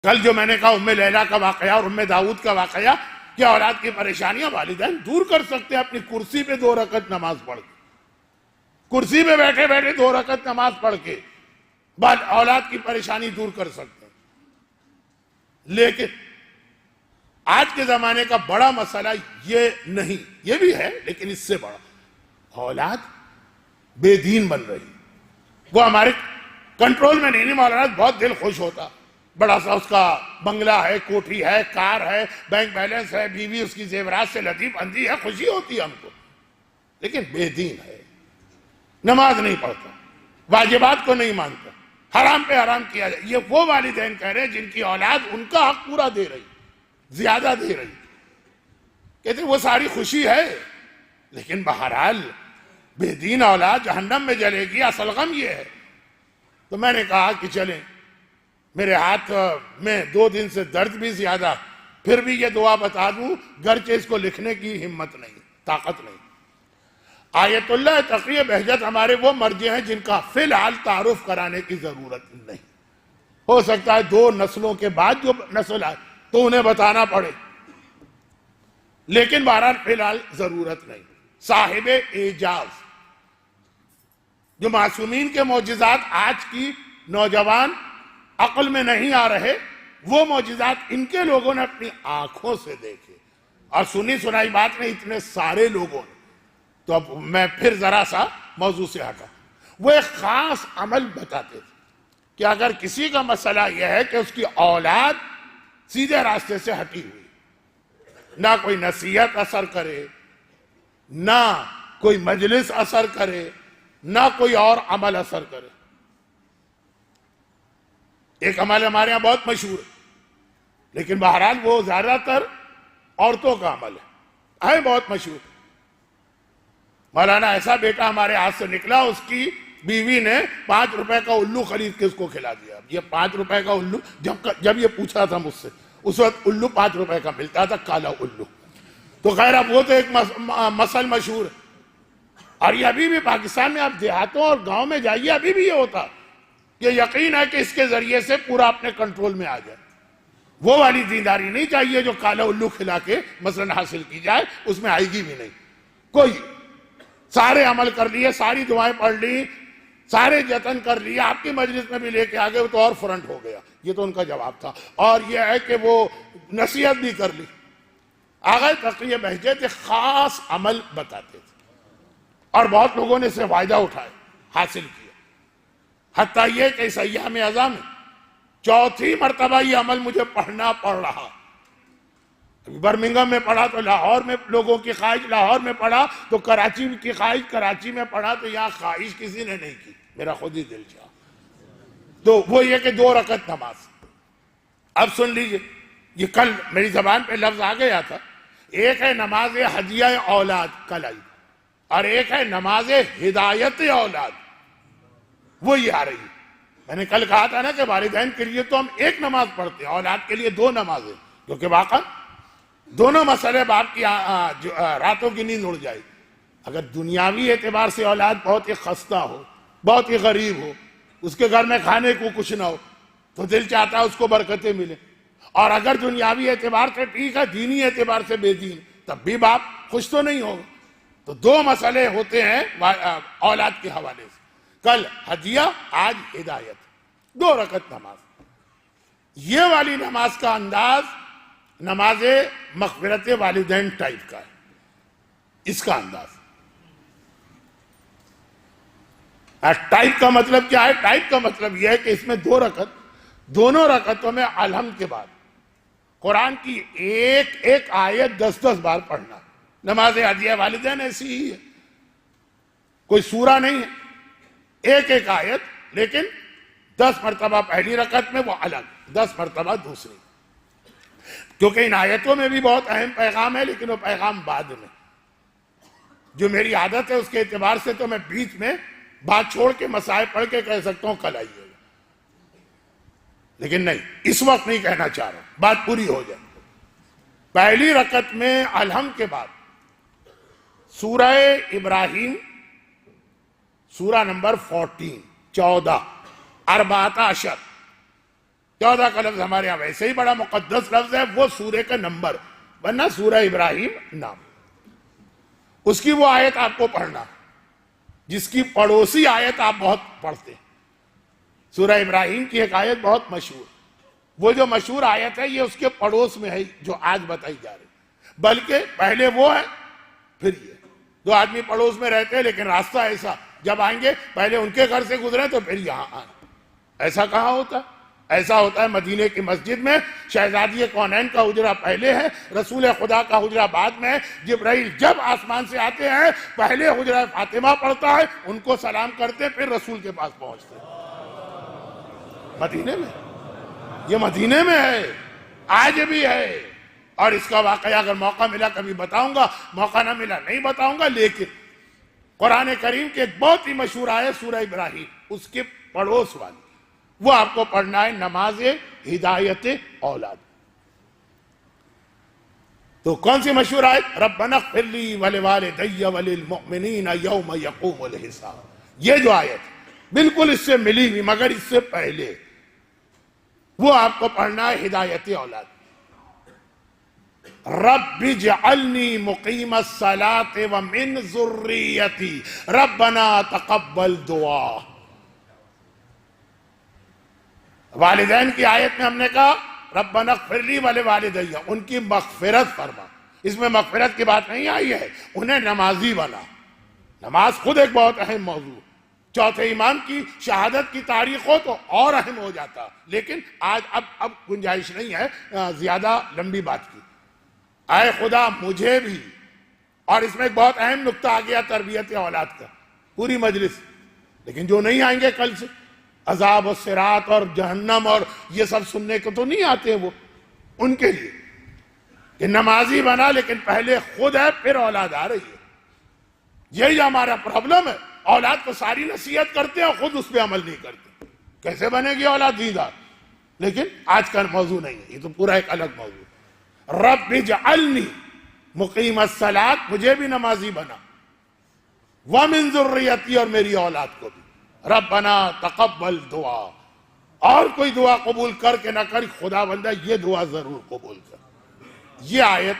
کل جو میں نے کہا ام لیلا کا واقعہ اور ام داؤد کا واقعہ، کہ اولاد کی پریشانیاں والدین دور کر سکتے ہیں اپنی کرسی پہ 2 رکعت نماز پڑھ کے، کرسی پہ بیٹھے بیٹھے 2 رکعت نماز پڑھ کے بعد اولاد کی پریشانی دور کر سکتے ہیں۔ لیکن آج کے زمانے کا بڑا مسئلہ یہ نہیں، یہ بھی ہے لیکن اس سے بڑا، اولاد بے دین بن رہی، وہ ہمارے کنٹرول میں نہیں۔ مولانا بہت دل خوش ہوتا، بڑا سا اس کا بنگلہ ہے، کوٹھی ہے، کار ہے، بینک بیلنس ہے، بیوی اس کی زیورات سے لطیف اندھی ہے، خوشی ہوتی ہے ہم کو، لیکن بے دین ہے، نماز نہیں پڑھتا، واجبات کو نہیں مانتا، حرام پہ حرام کیا جائے۔ یہ وہ والدین کہہ رہے ہیں جن کی اولاد ان کا حق پورا دے رہی، زیادہ دے رہی، کہتے وہ ساری خوشی ہے، لیکن بہرحال بے دین اولاد جہنم میں جلے گی، اصل غم یہ ہے۔ تو میں نے کہا کہ چلیں، میرے ہاتھ میں 2 دن سے درد بھی زیادہ، پھر بھی یہ دعا بتا دوں، گرچہ اس کو لکھنے کی ہمت نہیں، طاقت نہیں۔ آیت اللہ تقی بہجت ہمارے وہ مرجع ہیں جن کا فی الحال تعارف کرانے کی ضرورت نہیں، ہو سکتا ہے 2 نسلوں کے بعد جو نسل آئے تو انہیں بتانا پڑے، لیکن بہرحال فی الحال ضرورت نہیں۔ صاحب اعجاز، جو معصومین کے معجزات آج کی نوجوان عقل میں نہیں آ رہے، وہ معجزات ان کے لوگوں نے اپنی آنکھوں سے دیکھے اور سنی سنائی بات نہیں، اتنے سارے لوگوں نے۔ تو اب میں پھر ذرا سا موضوع سے ہٹا، وہ ایک خاص عمل بتاتے تھے کہ اگر کسی کا مسئلہ یہ ہے کہ اس کی اولاد سیدھے راستے سے ہٹی ہوئی، نہ کوئی نصیحت اثر کرے، نہ کوئی مجلس اثر کرے، نہ کوئی اور عمل اثر کرے۔ ایک عمل ہمارے یہاں بہت مشہور ہے، لیکن بہرحال وہ زیادہ تر عورتوں کا عمل ہے بہت مشہور۔ مولانا ایسا بیٹا ہمارے ہاتھ سے نکلا، اس کی بیوی نے 5 روپے کا الو خرید کے اس کو کھلا دیا۔ یہ 5 روپے کا الو، جب یہ پوچھا تھا مجھ سے، اس وقت الو 5 روپے کا ملتا تھا، کالا الو۔ تو خیر اب وہ تو ایک مسل مشہور ہے، اور یہ ابھی بھی پاکستان میں آپ دیہاتوں اور گاؤں میں جائیے، ابھی بھی یہ ہوتا کہ یقین ہے کہ اس کے ذریعے سے پورا اپنے کنٹرول میں آ جائے۔ وہ والی دینداری نہیں چاہیے جو کالا الو کھلا کے مثلا حاصل کی جائے، اس میں آئے گی بھی نہیں کوئی۔ سارے عمل کر لیے، ساری دعائیں پڑھ لی، سارے جتن کر لیے، آپ کی مجلس میں بھی لے کے آگے تو اور فرنٹ ہو گیا۔ یہ تو ان کا جواب تھا۔ اور یہ ہے کہ وہ نصیحت بھی کر لی۔ آغا تقی بہجت ایک خاص عمل بتاتے تھے اور بہت لوگوں نے اسے فائدہ اٹھائے، حاصل کیا، حتیٰ یہ کہ اس ایام ازاں میں 4تھی مرتبہ یہ عمل مجھے پڑھنا پڑ رہا۔ برمنگم میں پڑھا تو لاہور میں لوگوں کی خواہش، لاہور میں پڑھا تو کراچی کی خواہش، کراچی میں پڑھا تو یہاں خواہش کسی نے نہیں کی، میرا خود ہی دل چاہا۔ تو وہ یہ کہ 2 رکعت نماز۔ اب سن لیجئے، یہ کل میری زبان پہ لفظ آ گیا تھا، ایک ہے نماز ہدیہ اولاد کل آئی، اور ایک ہے نماز ہدایت اولاد، وہ یہ آ رہی ہے۔ میں نے کل کہا تھا نا کہ والدین کے لیے تو ہم ایک نماز پڑھتے ہیں، اولاد کے لیے 2 نمازیں، کیونکہ واقعا دونوں مسئلے باپ کی راتوں کی نیند اڑ جائے۔ اگر دنیاوی اعتبار سے اولاد بہت ہی خستہ ہو، بہت ہی غریب ہو، اس کے گھر میں کھانے کو کچھ نہ ہو، تو دل چاہتا ہے اس کو برکتیں ملیں، اور اگر دنیاوی اعتبار سے ٹھیک ہے، دینی اعتبار سے بے دین، تب بھی باپ خوش تو نہیں ہوگا۔ تو 2 مسئلے ہوتے ہیں اولاد کے حوالے سے، کل ہدیہ، آج ہدایت، 2 رکعت نماز۔ یہ والی نماز کا انداز نماز مغفرت والدین ٹائپ کا ہے، اس کا انداز۔ ٹائپ کا مطلب کیا ہے؟ ٹائپ کا مطلب یہ ہے کہ اس میں 2 رکعت، دونوں رکعتوں میں الحمد کے بعد قرآن کی ایک آیت 10 بار پڑھنا۔ نماز ہدیہ والدین ایسی ہی ہے، کوئی سورہ نہیں ہے، ایک آیت، لیکن 10 مرتبہ پہلی رکعت میں وہ الگ، 10 مرتبہ دوسری، کیونکہ ان آیتوں میں بھی بہت اہم پیغام ہے، لیکن وہ پیغام بعد میں۔ جو میری عادت ہے اس کے اعتبار سے تو میں بیچ میں بات چھوڑ کے مسائل پڑھ کے کہہ سکتا ہوں کل آئیے گا، لیکن نہیں، اس وقت نہیں کہنا چاہ رہا، بات پوری ہو جائے۔ پہلی رکعت میں الحمد کے بعد سورہ ابراہیم، سورہ نمبر 14، 14، 14، 14 کا لفظ ہمارے یہاں ویسے ہی بڑا مقدس لفظ ہے، وہ سورہ کا نمبر، ورنہ سورہ ابراہیم نام۔ اس کی وہ آیت آپ کو پڑھنا جس کی پڑوسی آیت آپ بہت پڑھتے ہیں۔ سورہ ابراہیم کی ایک آیت بہت مشہور، وہ جو مشہور آیت ہے یہ اس کے پڑوس میں ہے جو آج بتائی جا رہی، بلکہ پہلے وہ ہے پھر یہ۔ دو آدمی پڑوس میں رہتے ہیں لیکن راستہ ایسا، جب آئیں گے پہلے ان کے گھر سے گزریں تو پھر یہاں آئیں۔ ایسا کہاں ہوتا ہے؟ ایسا ہوتا ہے مدینے کی مسجد میں، شہزادی کونین کا حجرہ پہلے ہے، رسول خدا کا حجرہ بعد میں ہے۔ جبرائیل جب آسمان سے آتے ہیں پہلے حجرہ فاطمہ پڑھتا ہے، ان کو سلام کرتے پھر رسول کے پاس پہنچتے ہیں۔ مدینے میں، یہ مدینے میں ہے، آج بھی ہے۔ اور اس کا واقعہ اگر موقع ملا کبھی بتاؤں گا، موقع نہ ملا نہیں بتاؤں گا، لیکن قرآن کریم کے ایک بہت ہی مشہور آیت سورہ ابراہیم، اس کے پڑوس والی، وہ آپ کو پڑھنا ہے، نماز ہدایت اولاد۔ تو کون سی مشہور آیت؟ ربنا اغفر لی ولوالدی وللمؤمنین یوم یقوم الحساب۔ یہ جو آیت بالکل اس سے ملی ہوئی مگر اس سے پہلے، وہ آپ کو پڑھنا ہے ہدایت اولاد۔ رب اجعلنی مقیم الصلاۃ ومن ذریتی ربنا تقبل دعا۔ والدین کی آیت میں ہم نے کہا ربنا اغفر لی ولوالدی، ان کی مغفرت فرما، اس میں مغفرت کی بات نہیں آئی ہے، انہیں نمازی بنا۔ نماز خود ایک بہت اہم موضوع، چوتھے امام کی شہادت کی تاریخ ہو تو اور اہم ہو جاتا، لیکن آج اب گنجائش نہیں ہے زیادہ لمبی بات کی۔ اے خدا مجھے بھی، اور اس میں ایک بہت اہم نقطہ آ گیا تربیت اولاد کا، پوری مجلس، لیکن جو نہیں آئیں گے کل سے عذاب و صراط اور جہنم اور یہ سب سننے کو تو نہیں آتے، وہ ان کے لیے کہ نمازی بنا لیکن پہلے خود ہے پھر اولاد آ رہی ہے۔ یہی ہمارا پرابلم ہے، اولاد کو ساری نصیحت کرتے ہیں اور خود اس پہ عمل نہیں کرتے۔ کیسے بنے گی اولاد دیندار؟ لیکن آج کا موضوع نہیں ہے، یہ تو پورا ایک الگ موضوع۔ رب اجعلنی مقیم الصلاۃ، مجھے بھی نمازی بنا، ومن ذریتی، اور میری اولاد کو بھی، ربنا تقبل دعا، اور کوئی دعا قبول کر کے نہ کر، خدا بندہ یہ دعا ضرور قبول کر۔ یہ آیت،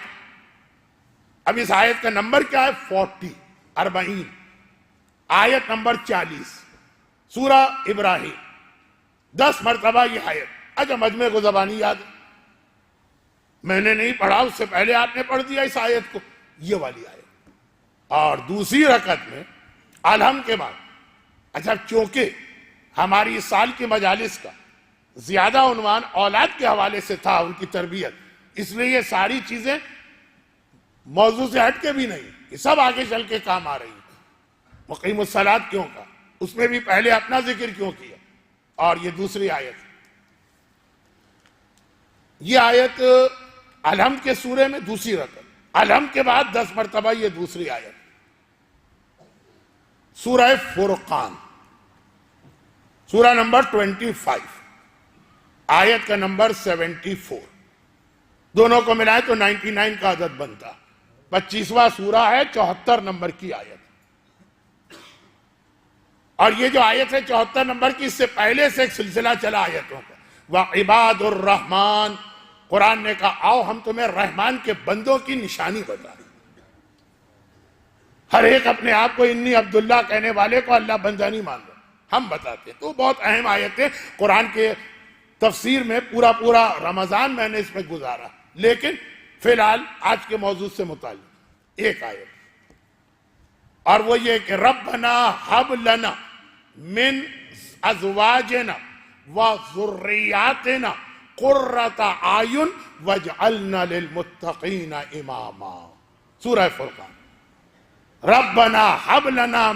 اب اس آیت کا نمبر کیا ہے؟ 40 آیت نمبر 40 سورہ ابراہیم، 10 مرتبہ یہ آیت۔ اچھا مجمع کو زبانی یاد ہے، میں نے نہیں پڑھا، اس سے پہلے آپ نے پڑھ دیا اس آیت کو، یہ والی آیت۔ اور دوسری رکعت میں الحمد کے بعد، اچھا چونکہ ہماری اس سال کی مجالس کا زیادہ عنوان اولاد کے حوالے سے تھا، ان کی تربیت، اس لیے یہ ساری چیزیں موضوع سے ہٹ کے بھی نہیں، یہ سب آگے چل کے کام آ رہی ہیں۔ مقیم الصلاۃ کیوں کہا، اس میں بھی پہلے اپنا ذکر کیوں کیا، اور یہ دوسری آیت، یہ آیت الحمد کے سورے میں دوسری رکعت، الحمد کے بعد 10 مرتبہ یہ دوسری آیت۔ سورہ فرقان، سورہ نمبر 25، آیت کا نمبر 74، دونوں کو ملائے تو 99 کا عدد بنتا۔ 25واں سورہ ہے، 74 نمبر کی آیت۔ اور یہ جو آیت ہے 74 نمبر کی، اس سے پہلے سے ایک سلسلہ چلا آیتوں کا، وَعِبَادُ الرَّحْمَانِ، قرآن نے کہا آؤ ہم تمہیں رحمان کے بندوں کی نشانی بتائیں۔ ہر ایک اپنے آپ کو انی عبداللہ کہنے والے کو اللہ بندہ نہیں مان رہا، ہم بتاتے ہیں۔ تو بہت اہم آیت ہے قرآن کے تفسیر میں، پورا رمضان میں نے اس میں گزارا، لیکن فی الحال آج کے موضوع سے متعلق ایک آیت، اور وہ یہ کہ ربنا ہب لنا من ازواجنا وذریاتنا قرۃ اعین واجعلنا للمتقین اماما۔ سورہ فرقان، ربنا ہب لنا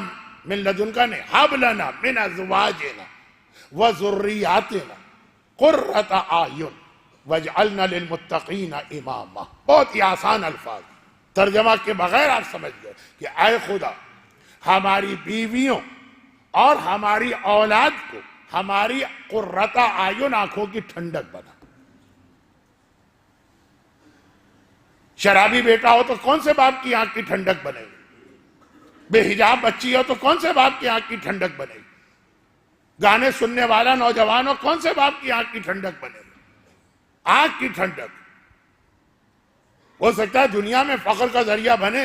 من لدنک، نے ہب لنا من ازواجنا وذریاتنا قرۃ اعین واجعلنا للمتقین اماما۔ بہت ہی آسان الفاظ، ترجمہ کے بغیر آپ سمجھ گئے کہ اے خدا ہماری بیویوں اور ہماری اولاد کو ہماری قرۃ اعین، آنکھوں کی ٹھنڈک بنا۔ شرابی بیٹا ہو تو کون سے باپ کی آنکھ کی ٹھنڈک بنے گی؟ بے حجاب بچی ہو تو کون سے باپ کی آنکھ کی ٹھنڈک بنے گی؟ گانے سننے والا نوجوان ہو، کون سے باپ کی آنکھ کی ٹھنڈک بنے گی؟ آنکھ کی ٹھنڈک. ہو سکتا ہے دنیا میں فخر کا ذریعہ بنے.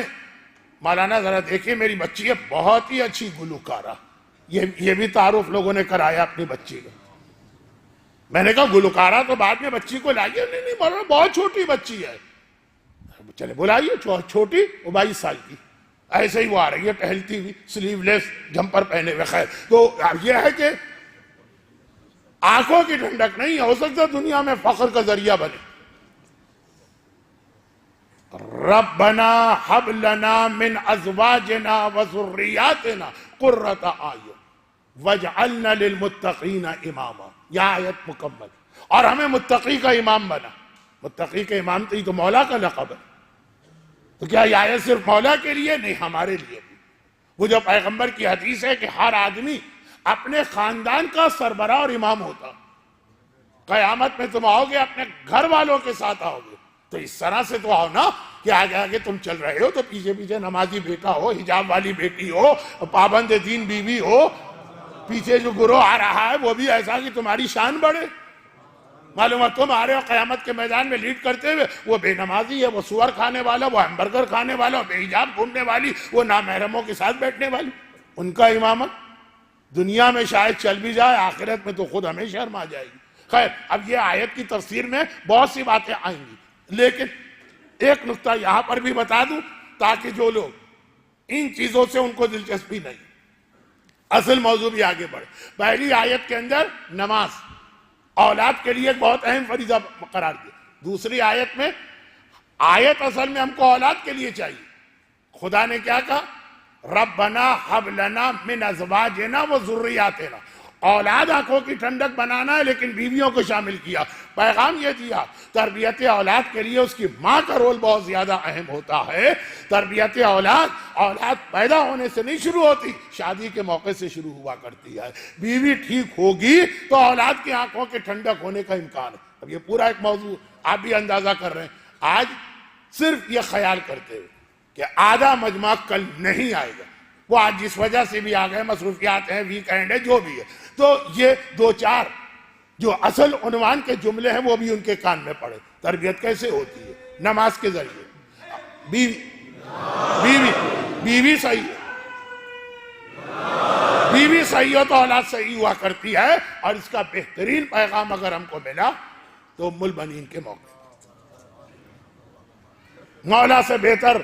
مولانا ذرا دیکھیے میری بچی ہے بہت ہی اچھی گلوکارہ. یہ بھی تعارف لوگوں نے کرایا اپنی بچی کا. میں نے کہا گلوکارہ تو بعد میں بچی کو لائیے. نہیں مولانا بہت چھوٹی بچی ہے. چلے بلائیے. چھوٹی وہ 22 سال کی. ایسے ہی وہ آ رہی ہے ٹہلتی ہوئی سلیو لیس جمپر پہنے ہوئے. خیر تو یہ ہے کہ آنکھوں کی ٹھنڈک نہیں ہو سکتا دنیا میں فخر کا ذریعہ بنے. ربنا حب لنا من ازواجنا وذریاتنا قرۃ اعین واجعلنا للمتقین اماما. یہ آیت مکمل. اور ہمیں متقی کا امام بنا. متقی کا امام تو مولا کا لقب ہے. تو کیا یہ آیت صرف مولا کے لیے؟ نہیں، ہمارے لیے بھی. وہ جو پیغمبر کی حدیث ہے کہ ہر آدمی اپنے خاندان کا سربراہ اور امام ہوتا. قیامت میں تم آؤ گے اپنے گھر والوں کے ساتھ آؤ گے تو اس طرح سے تو آؤ نا کہ آگے آگے تم چل رہے ہو تو پیچھے پیچھے نمازی بیٹا ہو، حجاب والی بیٹی ہو، پابند دین بیوی ہو. پیچھے جو گروہ آ رہا ہے وہ بھی ایسا کہ تمہاری شان بڑھے. معلوم ہے تم آ رہے ہو قیامت کے میدان میں لیڈ کرتے ہوئے، وہ بے نمازی ہے، وہ سور کھانے والا، وہ ہیمبرگر کھانے والا، بے حجاب گھومنے والی، وہ نامحرموں کے ساتھ بیٹھنے والی. ان کا امامت دنیا میں شاید چل بھی جائے، آخرت میں تو خود ہمیں شرم آ جائے گی. خیر اب یہ آیت کی تفسیر میں بہت سی باتیں آئیں گی، لیکن ایک نقطہ یہاں پر بھی بتا دوں تاکہ جو لوگ ان چیزوں سے ان کو دلچسپی نہیں، اصل موضوع بھی آگے بڑھے. پہلی آیت کے اندر نماز اولاد کے لیے ایک بہت اہم فریضہ قرار دیا. دوسری آیت میں آیت اصل میں ہم کو اولاد کے لیے چاہیے. خدا نے کیا کہا؟ ربنا حب لنا من ازواجنا وذریاتنا. اولاد آنکھوں کی ٹھنڈک بنانا ہے لیکن بیویوں کو شامل کیا. پیغام یہ دیا تربیت اولاد کے لیے اس کی ماں کا رول بہت زیادہ اہم ہوتا ہے. تربیت اولاد پیدا ہونے سے نہیں شروع ہوتی، شادی کے موقع سے شروع ہوا کرتی ہے. بیوی ٹھیک ہوگی تو اولاد کی آنکھوں کی ٹھنڈک ہونے کا امکان ہے. اب یہ پورا ایک موضوع آپ بھی اندازہ کر رہے ہیں. آج صرف یہ خیال کرتے ہوئے کہ آدھا مجمع کل نہیں آئے گا، وہ آج جس وجہ سے بھی آ گئے، مصروفیات ہیں، ویکینڈ ہے، جو بھی ہے، تو یہ دو چار جو اصل عنوان کے جملے ہیں وہ بھی ان کے کان میں پڑے. تربیت کیسے ہوتی ہے؟ نماز کے ذریعے. بیوی صحیح ہے، بیوی صحیح ہو تو اولاد صحیح ہوا کرتی ہے. اور اس کا بہترین پیغام اگر ہم کو ملا تو ام البنین کے موقع. مولا سے بہتر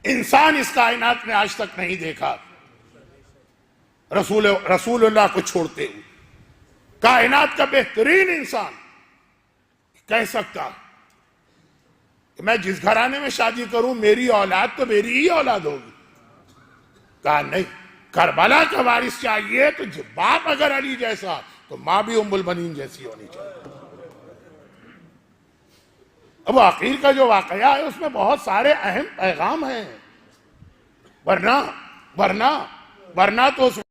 انسان اس کائنات میں آج تک نہیں دیکھا رسول اللہ کو چھوڑتے ہوئے. کائنات کا بہترین انسان کہہ سکتا کہ میں جس گھرانے میں شادی کروں میری اولاد تو میری ہی اولاد ہوگی. کہا نہیں، کربلا کا وارث چاہیے تو باپ اگر علی جیسا تو ماں بھی ام البنین جیسی ہونی چاہیے. اب عقیل کا جو واقعہ ہے اس میں بہت سارے اہم پیغام ہیں. ورنہ تو اس